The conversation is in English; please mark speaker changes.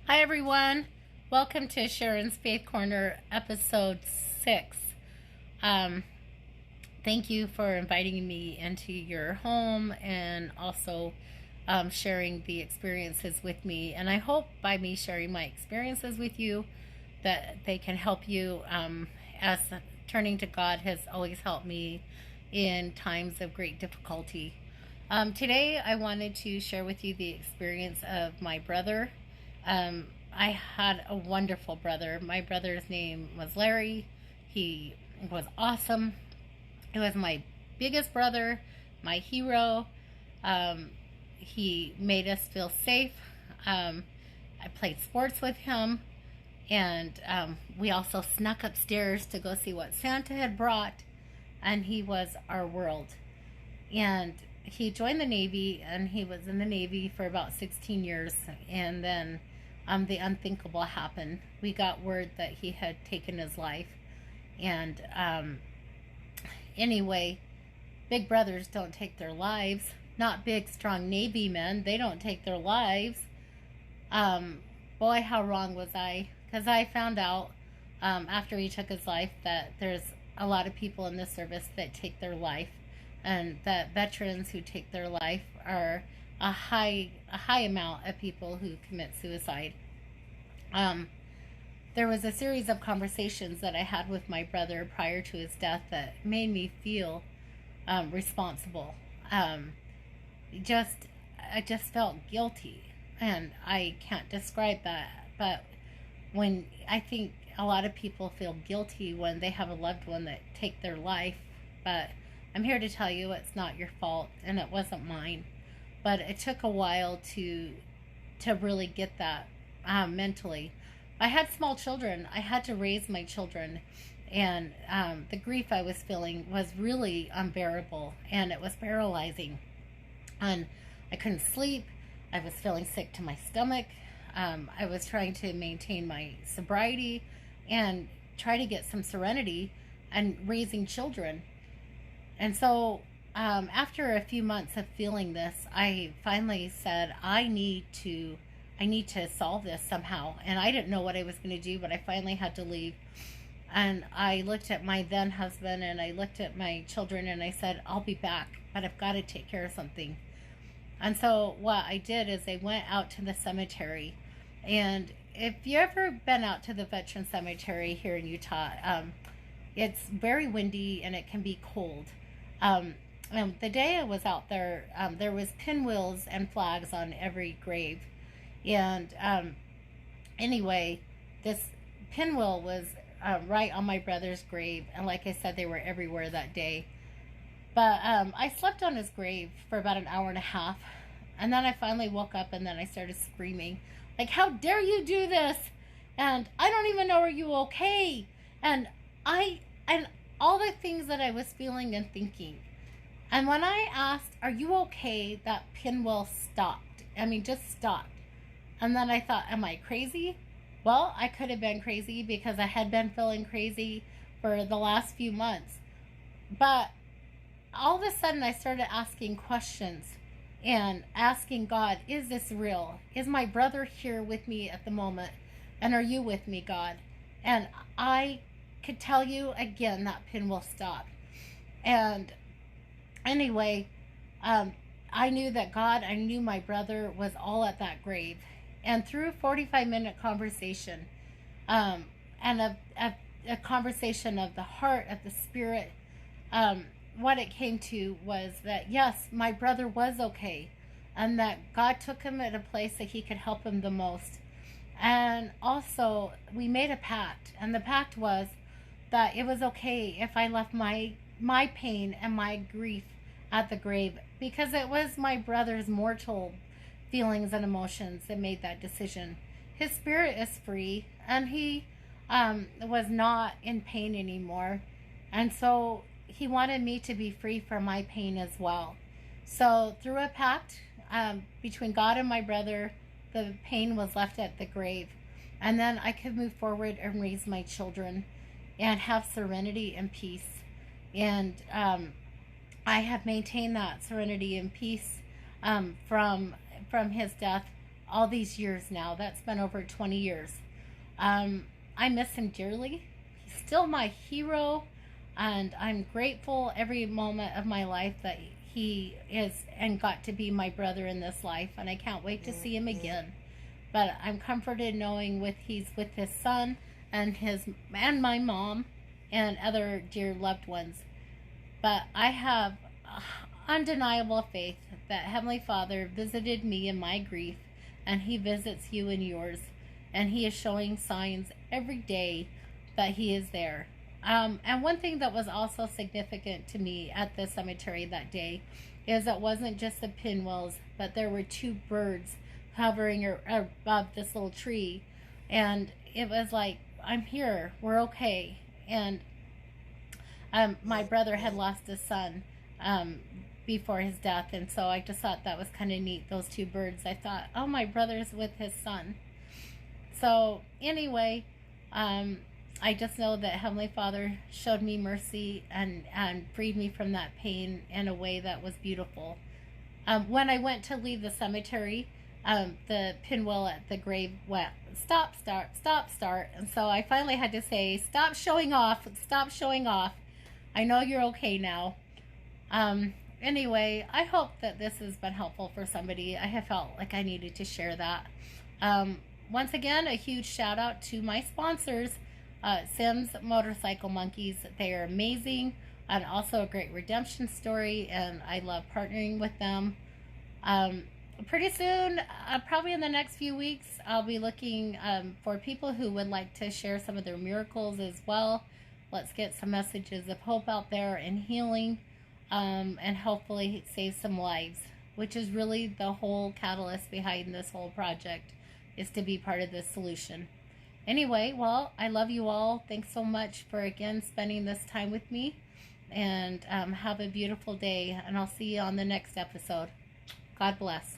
Speaker 1: Hi, everyone. Welcome to Sharon's Faith Corner, episode 6. Um, Thank you for inviting me into your home and also sharing the experiences with me. And I hope by me sharing my experiences with you that they can help you, as turning to God has always helped me in times of great difficulty. Today, I wanted to share with you the experience of my brother. I had a wonderful brother. My brother's name was Larry. He was awesome. He was my biggest brother, my hero. Um, he made us feel safe. I played sports with him, and we also snuck upstairs to go see what Santa had brought, and he was our world. And he joined the Navy, and he was in the Navy for about 16 years, and then the unthinkable happened. We got word that he had taken his life, and anyway, big brothers don't take their lives. Not big, strong Navy men. They don't take their lives. Boy, how wrong was I? Because I found out after he took his life that there's a lot of people in the service that take their life, and that veterans who take their life are a high amount of people who commit suicide. Um, there was a series of conversations that I had with my brother prior to his death that made me feel responsible. Just I just felt guilty, and I can't describe that. But when I think a lot of people feel guilty when they have a loved one that take their life, but I'm here to tell you it's not your fault, and it wasn't mine. But it took a while to really get that mentally. I had small children. I had to raise my children, and the grief I was feeling was really unbearable, and it was paralyzing. And I couldn't sleep. I was feeling sick to my stomach. I was trying to maintain my sobriety and try to get some serenity and raising children. And so, after a few months of feeling this, I finally said, I need to solve this somehow. And I didn't know what I was going to do, but I finally had to leave. And I looked at my then husband, and I looked at my children, and I said, I'll be back, but I've got to take care of something. And so what I did is I went out to the cemetery. And if you ever been out to the veteran cemetery here in Utah, it's very windy and it can be cold. The day I was out there, there was pinwheels and flags on every grave. And anyway, this pinwheel was right on my brother's grave. And like I said, they were everywhere that day. But I slept on his grave for about an hour and a half. And then I finally woke up, and then I started screaming, like, how dare you do this? And I don't even know, are you okay? And and all the things that I was feeling and thinking. And when I asked, are you okay? That pinwheel stopped. I mean, just stopped. And then I thought, am I crazy? Well, I could have been crazy because I had been feeling crazy for the last few months. But all of a sudden, I started asking questions and asking God, is this real? Is my brother here with me at the moment? And are you with me, God? And I could tell you again that pinwheel stopped. And anyway, I knew that God, I knew my brother was all at that grave. And through a 45-minute conversation, and a conversation of the heart, of the spirit, what it came to was that, yes, my brother was okay, and that God took him at a place that he could help him the most. And also, we made a pact, and the pact was that it was okay if I left my pain and my grief at the grave, because it was my brother's mortal feelings and emotions that made that decision. His spirit is free, and he was not in pain anymore. And so he wanted me to be free from my pain as well. So through a pact between God and my brother, the pain was left at the grave. And then I could move forward and raise my children and have serenity and peace. And I have maintained that serenity and peace from his death all these years now. That's been over 20 years. I miss him dearly. He's still my hero, and I'm grateful every moment of my life that he is and got to be my brother in this life, and I can't wait to see him again. But I'm comforted knowing he's with his son and my mom and other dear loved ones. But I have undeniable faith that Heavenly Father visited me in my grief, and he visits you in yours, and he is showing signs every day that he is there. And one thing that was also significant to me at the cemetery that day is it wasn't just the pinwheels, but there were two birds hovering above this little tree, and it was like, I'm here, we're okay. And my brother had lost his son before his death, and so I just thought that was kind of neat, those two birds. I thought, oh, my brother's with his son. So anyway, I just know that Heavenly Father showed me mercy and freed me from that pain in a way that was beautiful. When I went to leave the cemetery, the pinwheel at the grave went, stop, start, stop, start. And so I finally had to say, stop showing off, stop showing off. I know you're okay now. Anyway, I hope that this has been helpful for somebody. I have felt like I needed to share that. Once again, a huge shout out to my sponsors, Sims Motorcycle Monkeys. They are amazing, and also a great redemption story, and I love partnering with them. Pretty soon, probably in the next few weeks, I'll be looking for people who would like to share some of their miracles as well. Let's get some messages of hope out there and healing, and hopefully save some lives, which is really the whole catalyst behind this whole project, is to be part of this solution. Anyway, well, I love you all. Thanks so much for, again, spending this time with me, and have a beautiful day, and I'll see you on the next episode. God bless.